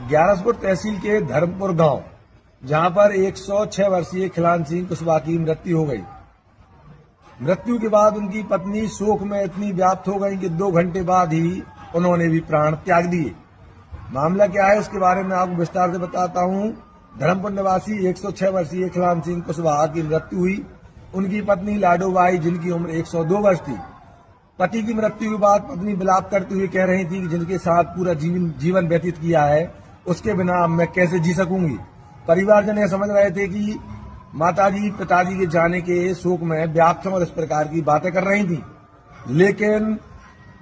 ग्यारसपुर तहसील के धर्मपुर गांव, जहां पर 106 वर्षीय खिलान सिंह कुशवाहा की मृत्यु हो गई। मृत्यु के बाद उनकी पत्नी शोक में इतनी व्याप्त हो गई कि 2 घंटे बाद ही उन्होंने भी प्राण त्याग दिए। मामला क्या है, इसके बारे में आपको विस्तार से बताता हूं। धर्मपुर निवासी 106 वर्षीय खिलान सिंह कुशवाहा की मृत्यु हुई। उनकी पत्नी लाडोबाई, जिनकी उम्र 102 वर्ष थी, पति की मृत्यु के बाद पत्नी विलाप करते हुए कह रही थी कि जिनके साथ पूरा जीवन व्यतीत किया है, उसके बिना मैं कैसे जी सकूंगी। परिवारजन यह समझ रहे थे कि माताजी पिताजी के जाने के शोक में व्याप्त और इस प्रकार की बातें कर रही थी, लेकिन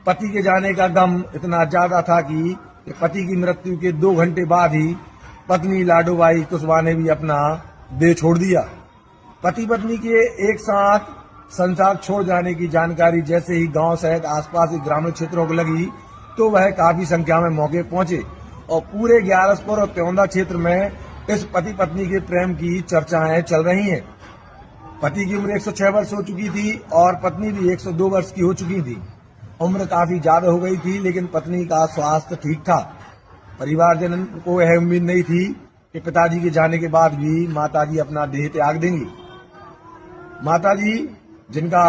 पति के जाने का गम इतना ज्यादा था कि पति की मृत्यु के 2 घंटे बाद ही पत्नी लाडोबाई कुशवाहा ने भी अपना देह छोड़ दिया। पति पत्नी के एक साथ संसार छोड़ जाने की जानकारी जैसे ही गांव सहित आसपास के ग्रामीण क्षेत्रों को लगी, तो वह काफी संख्या में मौके पहुंचे और पूरे ग्यारसपुर और त्योंदा क्षेत्र में इस पति पत्नी के प्रेम की चर्चाएं चल रही हैं। पति की उम्र 106 वर्ष हो चुकी थी और पत्नी भी 102 वर्ष की हो चुकी थी। उम्र काफी ज्यादा हो गई थी, लेकिन पत्नी का स्वास्थ्य ठीक था। परिवारजन को यह उम्मीद नहीं थी कि पिताजी के जाने के बाद भी माताजी अपना देह त्याग देंगी। माताजी, जिनका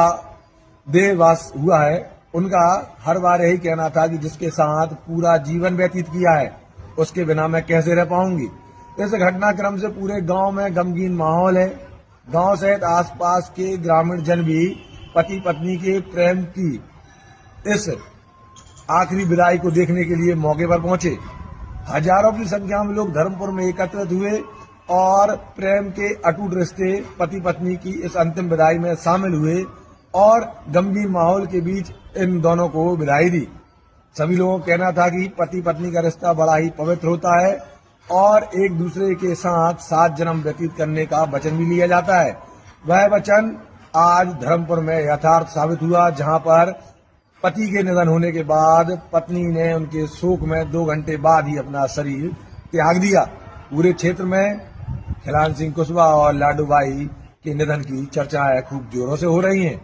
देहवास हुआ है, उनका हर बार यही कहना था कि जिसके साथ पूरा जीवन व्यतीत किया है, उसके बिना मैं कैसे रह पाऊंगी। इस घटनाक्रम से पूरे गांव में गमगीन माहौल है। गांव सहित आसपास के ग्रामीण जन भी पति पत्नी के प्रेम की इस आखिरी विदाई को देखने के लिए मौके पर पहुंचे। हजारों की संख्या में लोग धर्मपुर में एकत्रित हुए और प्रेम के अटूट रिश्ते पति पत्नी की इस अंतिम विदाई में शामिल हुए और गमगीन माहौल के बीच इन दोनों को विदाई दी। सभी लोगों का कहना था कि पति पत्नी का रिश्ता बड़ा ही पवित्र होता है और एक दूसरे के साथ 7 जन्म व्यतीत करने का वचन भी लिया जाता है। वह वचन आज धर्मपुर में यथार्थ साबित हुआ, जहां पर पति के निधन होने के बाद पत्नी ने उनके शोक में 2 घंटे बाद ही अपना शरीर त्याग दिया। पूरे क्षेत्र में खिलान सिंह कुशवाहा और लाडोबाई के निधन की चर्चाएं खूब जोरों से हो रही हैं।